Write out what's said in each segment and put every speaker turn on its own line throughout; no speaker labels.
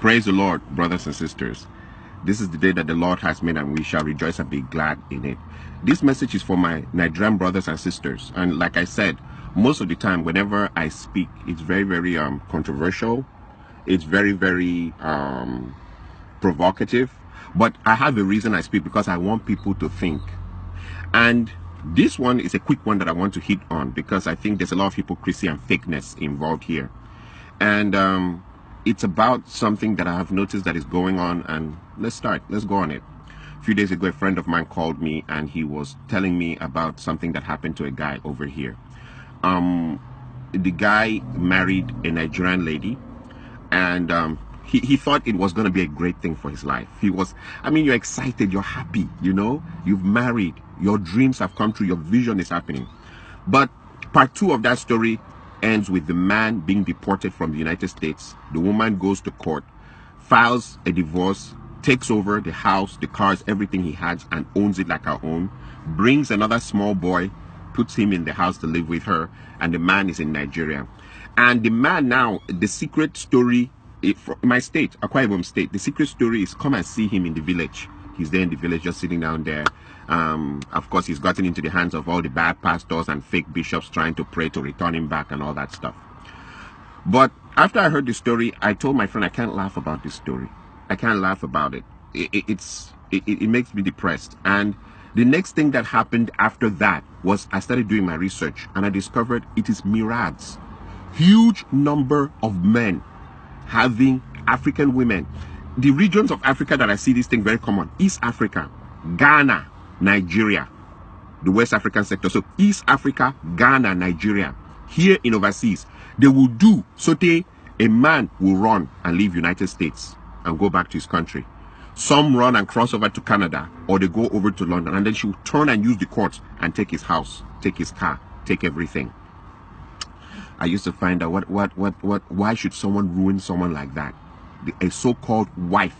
Praise the Lord, brothers and sisters. This is the day that the Lord has made, and we shall rejoice and be glad in it. This message is for my Nigerian brothers and sisters. And like I said, most of the time, whenever I speak, it's very, very controversial. It's very, very provocative. But I have a reason I speak, because I want people to think. And this one is a quick one that I want to hit on, because I think there's a lot of hypocrisy and fakeness involved here. And it's about something that I have noticed that is going on, and let's go on it. A few days ago, a friend of mine called me, and he was telling me about something that happened to a guy over here. The guy married a Nigerian lady, and he thought it was going to be a great thing for his life. You're excited, you're happy, you've married, your dreams have come true, your vision is happening. But part two of that story ends with the man being deported from the United States. The woman goes to court, files a divorce, takes over the house, the cars, everything he has, and owns it like her own, brings another small boy, puts him in the house to live with her, and the man is in Nigeria. And the man now, the secret story, from my state, Akwa Ibom State, the secret story is come and see him in the village. He's there in the village, just sitting down there. Of course, he's gotten into the hands of all the bad pastors and fake bishops trying to pray to return him back and all that stuff. But after I heard the story, I told my friend, I can't laugh about this story. I can't laugh about it. It makes me depressed. And the next thing that happened after that was I started doing my research, and I discovered it is myriads. Huge number of men having African women. The regions of Africa that I see this thing very common: East Africa, Ghana, Nigeria, the West African sector. So East Africa, Ghana, Nigeria. Here in overseas, they will do so a man will run and leave United States and go back to his country. Some run and cross over to Canada, or they go over to London, and then she will turn and use the courts and take his house, take his car, take everything. I used to find out why should someone ruin someone like that? A so-called wife,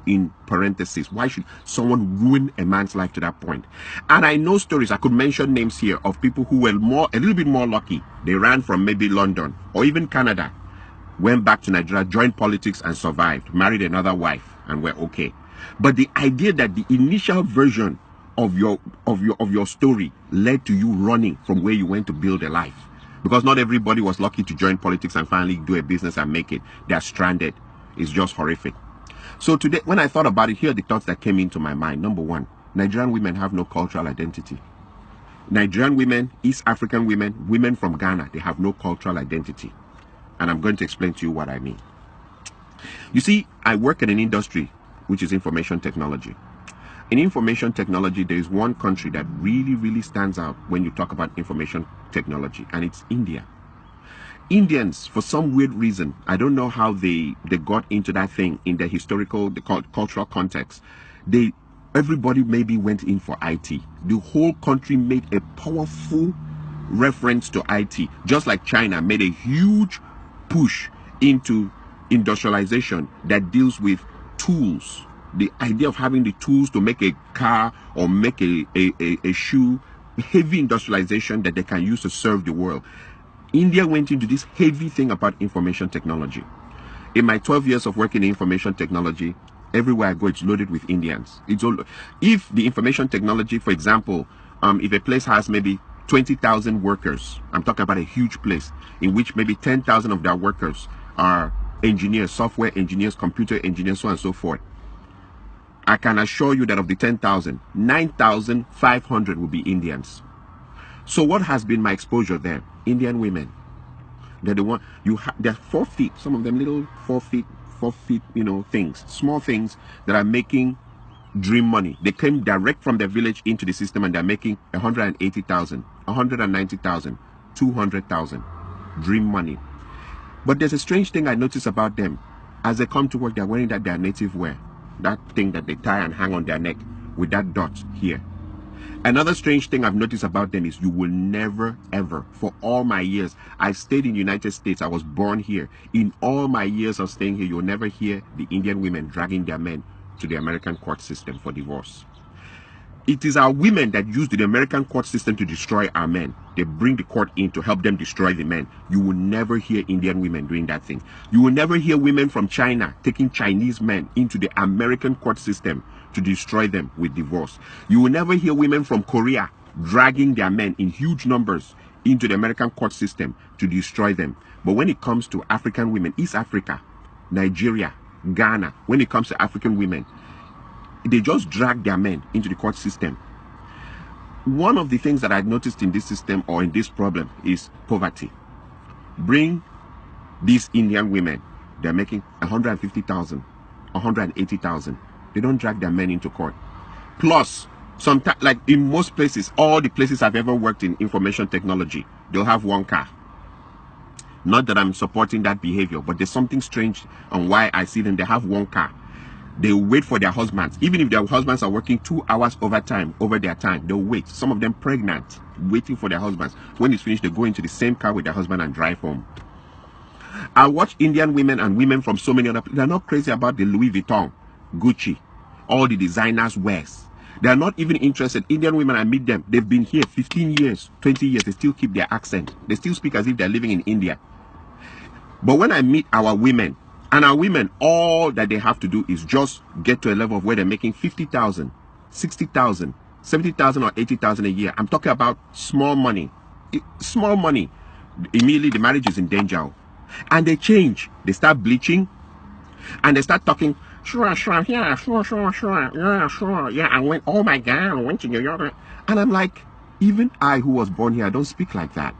in parentheses. Why should someone ruin a man's life to that point? And I know stories, I could mention names here, of people who were a little bit more lucky. They ran from maybe London or even Canada, went back to Nigeria, joined politics and survived, married another wife, and were okay. But the idea that the initial version of your story led to you running from where you went to build a life, because not everybody was lucky to join politics and finally do a business and make it. They are stranded. It's just horrific. So today, when I thought about it, here are the thoughts that came into my mind. Number one, Nigerian women have no cultural identity. Nigerian women, East African women, women from Ghana, they have no cultural identity. And I'm going to explain to you what I mean. You see, I work in an industry which is information technology. In information technology, there is one country that really, really stands out when you talk about information technology, and it's India. Indians, for some weird reason, I don't know how they got into that thing in the cultural context. Everybody maybe went in for IT. The whole country made a powerful reference to IT, just like China made a huge push into industrialization that deals with tools. The idea of having the tools to make a car or make a shoe, heavy industrialization that they can use to serve the world. India went into this heavy thing about information technology. In my 12 years of working in information technology, everywhere I go, it's loaded with Indians. If the information technology, for example, if a place has maybe 20,000 workers, I'm talking about a huge place, in which maybe 10,000 of their workers are engineers, software engineers, computer engineers, so on and so forth. I can assure you that of the 10,000, 9,500 will be Indians. So what has been my exposure there? Indian women. They're the one, they're 4 feet, some of them little 4 feet, things, small things that are making dream money. They came direct from their village into the system, and they're making 180,000, 190,000, 200,000 dream money. But there's a strange thing I notice about them. As they come to work, they're wearing their native wear. That thing that they tie and hang on their neck with that dot here. Another strange thing I've noticed about them is you will never, ever, for all my years, I stayed in the United States, I was born here. In all my years of staying here, you'll never hear the Indian women dragging their men to the American court system for divorce. It is our women that use the American court system to destroy our men. They bring the court in to help them destroy the men. You will never hear Indian women doing that thing. You will never hear women from China taking Chinese men into the American court system to destroy them with divorce. You will never hear women from Korea dragging their men in huge numbers into the American court system to destroy them. But when it comes to African women, East Africa, Nigeria, Ghana, when it comes to African women, they just drag their men into the court system. One of the things that I noticed in this system or in this problem is poverty. Bring these Indian women, they're making 150,000, 180,000. They don't drag their men into court. Plus, sometimes, like in most places, all the places I've ever worked in information technology, they'll have one car. Not that I'm supporting that behavior, but there's something strange on why I see them. They have one car. They wait for their husbands. Even if their husbands are working 2 hours overtime, over their time, they'll wait. Some of them pregnant, waiting for their husbands. When it's finished, they go into the same car with their husband and drive home. I watch Indian women and women from so many other places. They're not crazy about the Louis Vuitton, Gucci, all the designers wears. They're not even interested. Indian women, I meet them. They've been here 15 years, 20 years. They still keep their accent. They still speak as if they're living in India. But when I meet our women, and our women, all that they have to do is just get to a level of where they're making 50,000, 60,000, 70,000 or 80,000 a year. I'm talking about small money. Small money. Immediately the marriage is in danger. And they change. They start bleaching. And they start talking, sure, yeah, sure, yeah, sure. Yeah, I went, oh my God, I went to New York. And I'm like, even I who was born here, I don't speak like that.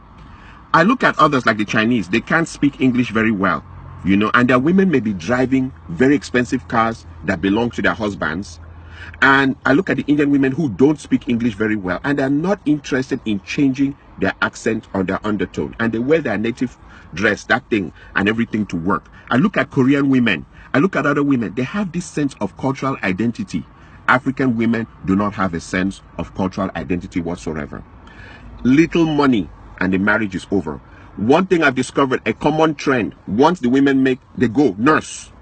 I look at others like the Chinese. They can't speak English very well. You know, and their women may be driving very expensive cars that belong to their husbands. And I look at the Indian women who don't speak English very well, and they're not interested in changing their accent or their undertone. And they wear their native dress, that thing, and everything to work. I look at Korean women. I look at other women. They have this sense of cultural identity. African women do not have a sense of cultural identity whatsoever. Little money, and the marriage is over. One thing I've discovered, a common trend, once the women make, they go, nurse,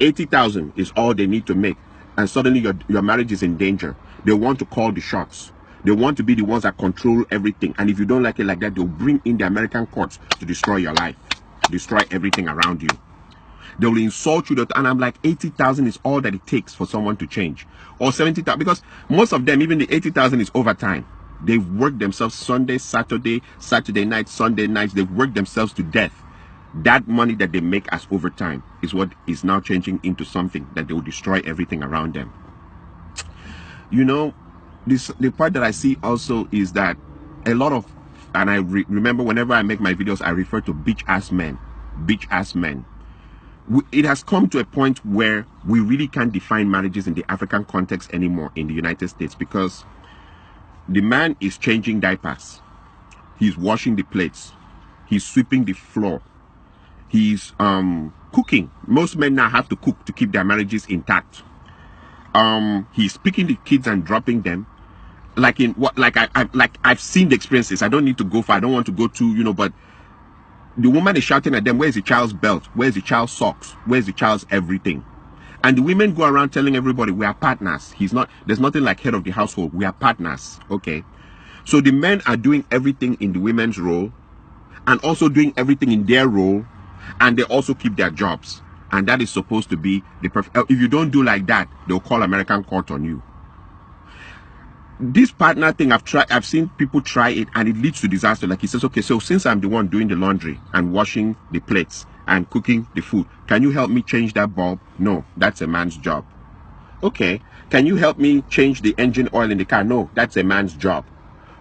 80,000 is all they need to make. And suddenly your marriage is in danger. They want to call the shots. They want to be the ones that control everything. And if you don't like it like that, they'll bring in the American courts to destroy your life, destroy everything around you. They will insult you, and I'm like, 80,000 is all that it takes for someone to change. Or 70,000, because most of them, even the 80,000 is overtime. They've worked themselves Sunday, Saturday, Saturday night, Sunday nights. They've worked themselves to death. That money that they make as overtime is what is now changing into something that they will destroy everything around them. You know, the part that I see also is that a lot of, and I remember whenever I make my videos, I refer to bitch-ass men. Bitch-ass men. It has come to a point where we really can't define marriages in the African context anymore in the United States, because the man is changing diapers, he's washing the plates, he's sweeping the floor, he's cooking. Most men now have to cook to keep their marriages intact. He's picking the kids and dropping them. Like in what, like I've seen the experiences. I don't need to go far. I don't want to go to, you know, but the woman is shouting at them, where's the child's belt? Where's the child's socks? Where's the child's everything? And the women go around telling everybody, we are partners. There's nothing like head of the household. We are partners. Okay. So the men are doing everything in the women's role and also doing everything in their role. And they also keep their jobs. And that is supposed to be the perfect. If you don't do like that, they'll call American court on you. This partner thing, I've seen people try it, and it leads to disaster. Like he says, okay, so since I'm the one doing the laundry and washing the plates and cooking the food, can you help me change that bulb? No, that's a man's job. Okay, can you help me change the engine oil in the car? No, that's a man's job.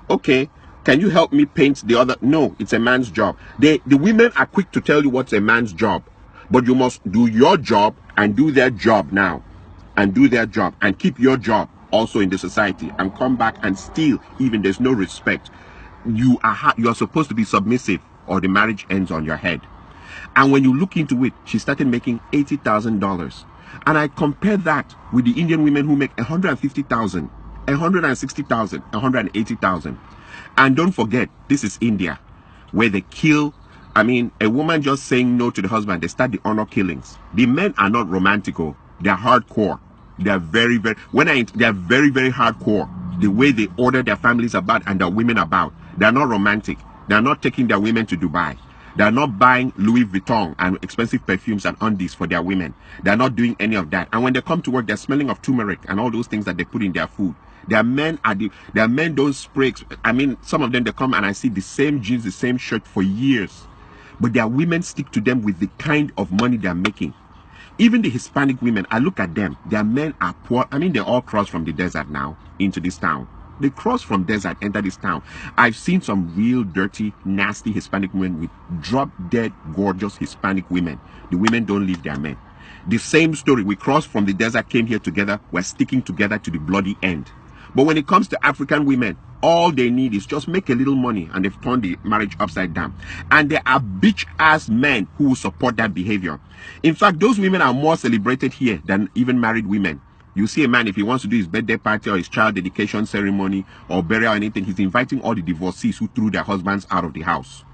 Okay, can you help me paint the other? No, it's a man's job. The women are quick to tell you what's a man's job, but you must do your job and do their job now, and do their job and keep your job also in the society, and come back and still, even there's no respect. You are supposed to be submissive, or the marriage ends on your head. And when you look into it, she started making $80,000. And I compare that with the Indian women who make 150,000, 160,000, 180,000. And don't forget, this is India, where they kill. I mean, a woman just saying no to the husband, they start the honor killings. The men are not romantical. They're hardcore. They're very, very, they're very, very hardcore. the way they order their families about and their women about. They're not romantic. They're not taking their women to Dubai. They're not buying Louis Vuitton and expensive perfumes and undies for their women. They're not doing any of that. And when they come to work, they're smelling of turmeric and all those things that they put in their food. Their men don't spray. I mean, some of them, they come and I see the same jeans, the same shirt for years. But their women stick to them with the kind of money they're making. Even the Hispanic women, I look at them, their men are poor. I mean, they all cross from the desert now into this town. They cross from desert, enter this town. I've seen some real dirty, nasty Hispanic women with drop-dead, gorgeous Hispanic women. The women don't leave their men. The same story. We crossed from the desert, came here together. We're sticking together to the bloody end. But when it comes to African women, all they need is just make a little money, and they've turned the marriage upside down. And there are bitch-ass men who will support that behavior. In fact, those women are more celebrated here than even married women. You see a man, if he wants to do his birthday party or his child dedication ceremony or burial or anything, he's inviting all the divorcees who threw their husbands out of the house.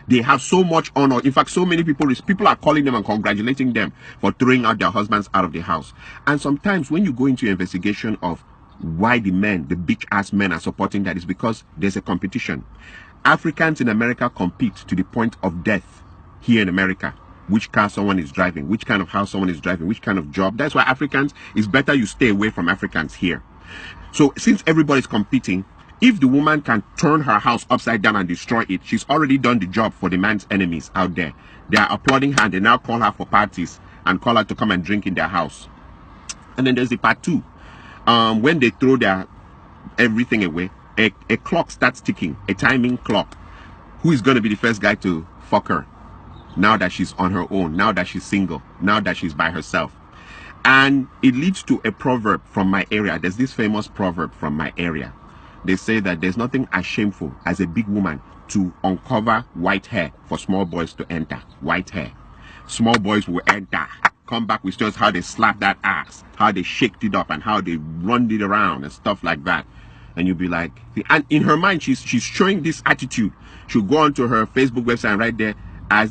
They have so much honor. In fact, so many people are calling them and congratulating them for throwing out their husbands out of the house. And sometimes when you go into investigation of why the bitch-ass men are supporting that, is because there's a competition. Africans in America compete to the point of death here in America. Which car someone is driving, which kind of house someone is driving, which kind of job. That's why Africans, it's better you stay away from Africans here. So since everybody's competing, if the woman can turn her house upside down and destroy it, she's already done the job for the man's enemies out there. They are applauding her. They now call her for parties and call her to come and drink in their house. And then there's the part two. When they throw their everything away, a clock starts ticking, a timing clock. Who is going to be the first guy to fuck her? Now that she's on her own, now that she's single, now that she's by herself. And it leads to a proverb from my area. There's this famous proverb from my area. They say that there's nothing as shameful as a big woman to uncover white hair for small boys to enter. White hair. Small boys will enter, come back with stories how they slapped that ass, how they shaked it up and how they run it around and stuff like that. And you'll be like, and in her mind, she's showing this attitude. She'll go onto her Facebook website and right there, I'm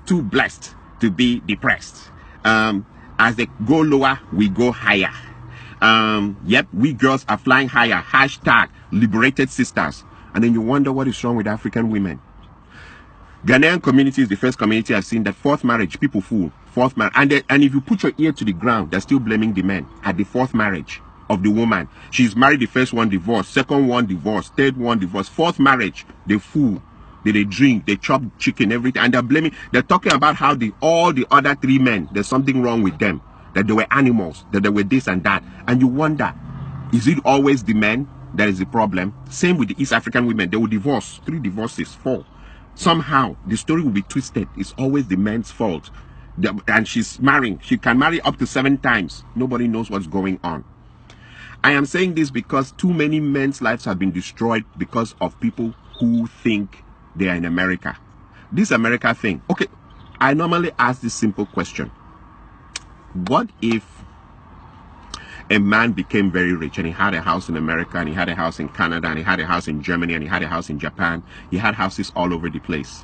too blessed to be depressed. As they go lower, we go higher. Yep, we girls are flying higher. Hashtag liberated sisters. And then you wonder what is wrong with African women. Ghanaian community is the first community I've seen that fourth marriage, people fool. Fourth marriage. And if you put your ear to the ground, they're still blaming the men at the fourth marriage of the woman. She's married, the first one divorced, second one divorced, third one divorced, fourth marriage, they fool. They drink, they chop chicken, everything, and they're talking about how all the other three men, there's something wrong with them, that they were animals, that they were this and that. And you wonder, is it always the men that is the problem? Same with the East African women, they will divorce, 3 divorces, 4. Somehow the story will be twisted. It's always the man's fault. And she's marrying, she can marry up to 7 times. Nobody knows what's going on. I am saying this because too many men's lives have been destroyed because of people who think they are in America. This America thing. Okay, I normally ask this simple question. What if a man became very rich and he had a house in America and he had a house in Canada and he had a house in Germany and he had a house in Japan? He had houses all over the place.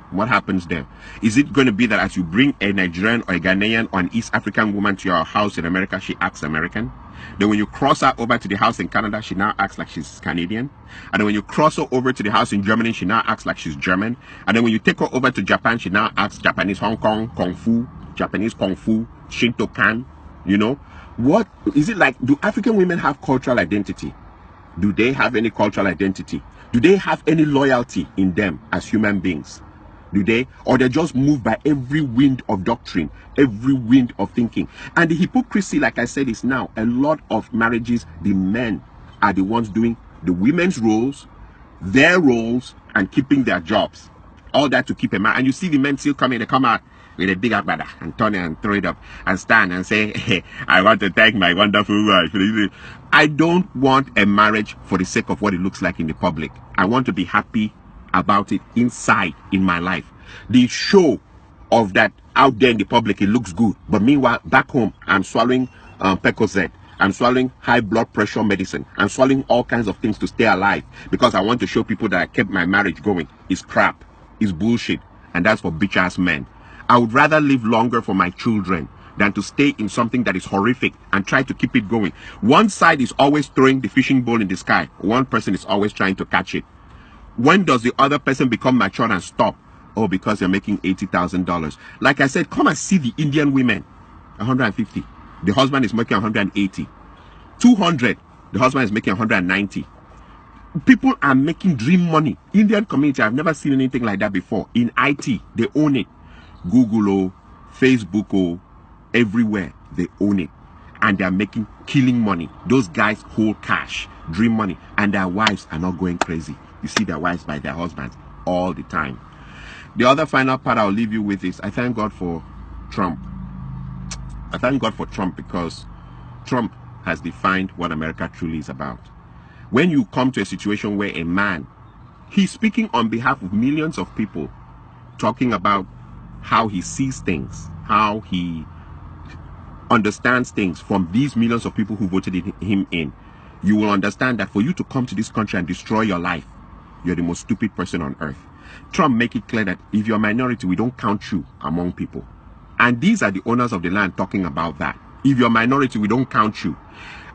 What happens there? Is it going to be that as you bring a Nigerian or a Ghanaian or an East African woman to your house in America, she acts American? Then when you cross her over to the house in Canada, she now acts like she's Canadian. And then when you cross her over to the house in Germany, she now acts like she's German. And then when you take her over to Japan, she now acts Japanese Hong Kong, Kung Fu, Japanese Kung Fu, Shinto-kan, you know? What is it like? Do African women have cultural identity? Do they have any cultural identity? Do they have any loyalty in them as human beings? Do they? Or they're just moved by every wind of doctrine, every wind of thinking. And the hypocrisy, like I said, is now a lot of marriages, the men are the ones doing the women's roles, their roles, and keeping their jobs. All that to keep a man. And you see the men still coming, they come out with a big agbada and turn it and throw it up and stand and say, hey, I want to thank my wonderful wife. I don't want a marriage for the sake of what it looks like in the public. I want to be happy about it inside in my life. The show of that out there in the public, it looks good, but meanwhile back home I'm swallowing Percocet, I'm swallowing high blood pressure medicine, I'm swallowing all kinds of things to stay alive because I want to show people that I kept my marriage going. It's crap, it's bullshit, and that's for bitch ass men. I would rather live longer for my children than to stay in something that is horrific and try to keep it going. One side is always throwing the fishing bowl in the sky. One person is always trying to catch it. When does the other person become mature and stop? Oh, because they're making $80,000. Like I said, come and see the Indian women. 150. The husband is making 180. 200. The husband is making 190. People are making dream money. Indian community, I've never seen anything like that before. In IT, they own it. Google, Facebook, everywhere, they own it. And they're making killing money. Those guys hold cash, dream money, and their wives are not going crazy. You see their wives by their husbands all the time. The other final part I'll leave you with is I thank God for Trump. I thank God for Trump because Trump has defined what America truly is about. When you come to a situation where a man, he's speaking on behalf of millions of people, talking about how he sees things, how he understands things from these millions of people who voted him in, you will understand that for you to come to this country and destroy your life, you're the most stupid person on earth. Trump make it clear that if you're a minority, we don't count you among people. And these are the owners of the land talking about that. If you're a minority, we don't count you.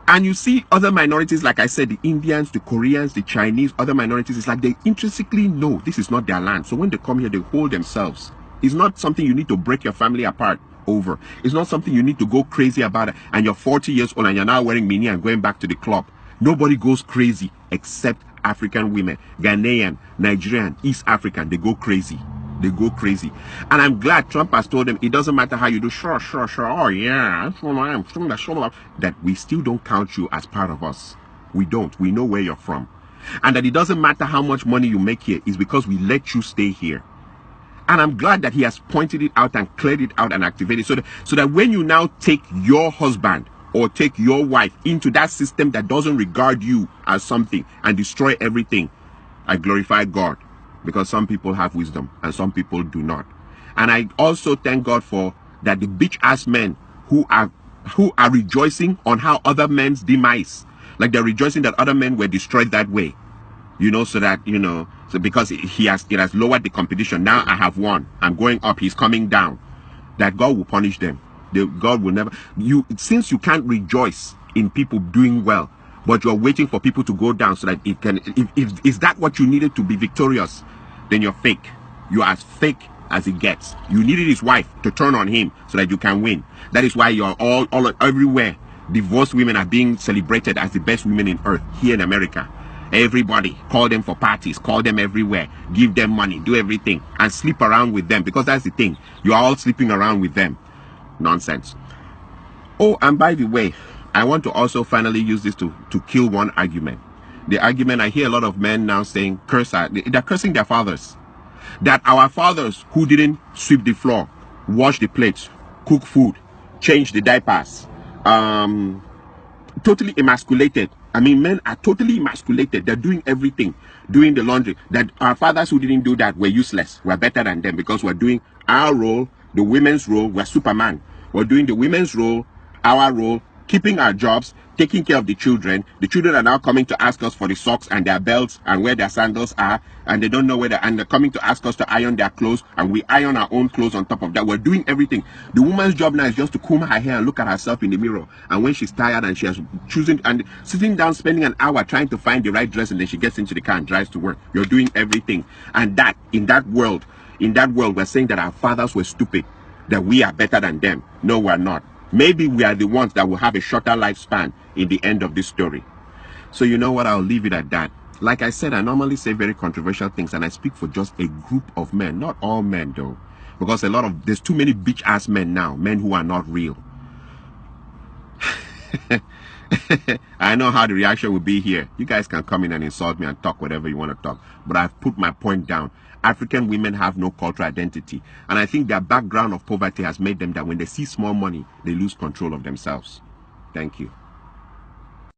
And you see other minorities, like I said, the Indians, the Koreans, the Chinese, other minorities, it's like they intrinsically know this is not their land. So when they come here, they hold themselves. It's not something you need to break your family apart over. It's not something you need to go crazy about. And you're 40 years old and you're now wearing mini and going back to the club. Nobody goes crazy except African women, Ghanaian, Nigerian, East African. They go crazy. They go crazy. And I'm glad Trump has told them it doesn't matter how you do. Sure. Oh, yeah. That we still don't count you as part of us. We don't. We know where you're from. And that it doesn't matter how much money you make here. It's because we let you stay here. And I'm glad that he has pointed it out and cleared it out and activated it. So that when you now take your husband or take your wife into that system that doesn't regard you as something and destroy everything, I glorify God. Because some people have wisdom and some people do not. And I also thank God for that the bitch ass men who are rejoicing on how other men's demise, like they're rejoicing that other men were destroyed that way, you know, so that, you know, so because it has lowered the competition. Now I have won. I'm going up. He's coming down. That God will punish them. God will never. Since you can't rejoice in people doing well, but you're waiting for people to go down so that it can. If is that what you needed to be victorious, then you're fake. You're as fake as it gets. You needed his wife to turn on him so that you can win. That is why you're all everywhere. Divorced women are being celebrated as the best women in earth here in America. Everybody call them for parties, call them everywhere, give them money, do everything, and sleep around with them, because that's the thing. You're all sleeping around with them. Nonsense. Oh, and by the way, I want to also finally use this to kill one argument. The argument, I hear a lot of men now saying, they're cursing their fathers. That our fathers who didn't sweep the floor, wash the plates, cook food, change the diapers, totally emasculated. I mean, men are totally emasculated. They're doing everything, doing the laundry. That our fathers who didn't do that were useless. We're better than them because we're doing our role, the women's role. We're Superman. We're doing the women's role, our role, keeping our jobs, taking care of the children. The children are now coming to ask us for the socks and their belts and where their sandals are, and they don't know where and they're coming to ask us to iron their clothes, and we iron our own clothes on top of that. We're doing everything. The woman's job now is just to comb her hair and look at herself in the mirror, and when she's tired and she has choosing and sitting down spending an hour trying to find the right dress, and then she gets into the car and drives to work. You're doing everything. And that in that world we're saying that our fathers were stupid, that we are better than them. No, we're not. Maybe we are the ones that will have a shorter lifespan in the end of this story. So you know what, I'll leave it at that. Like I said, I normally say very controversial things, and I speak for just a group of men, not all men though, because there's too many bitch ass men now, men who are not real. I know how the reaction will be here. You guys can come in and insult me and talk whatever you want to talk, but I've put my point down. African women have no cultural identity, and I think their background of poverty has made them that when they see small money, they lose control of themselves. Thank you.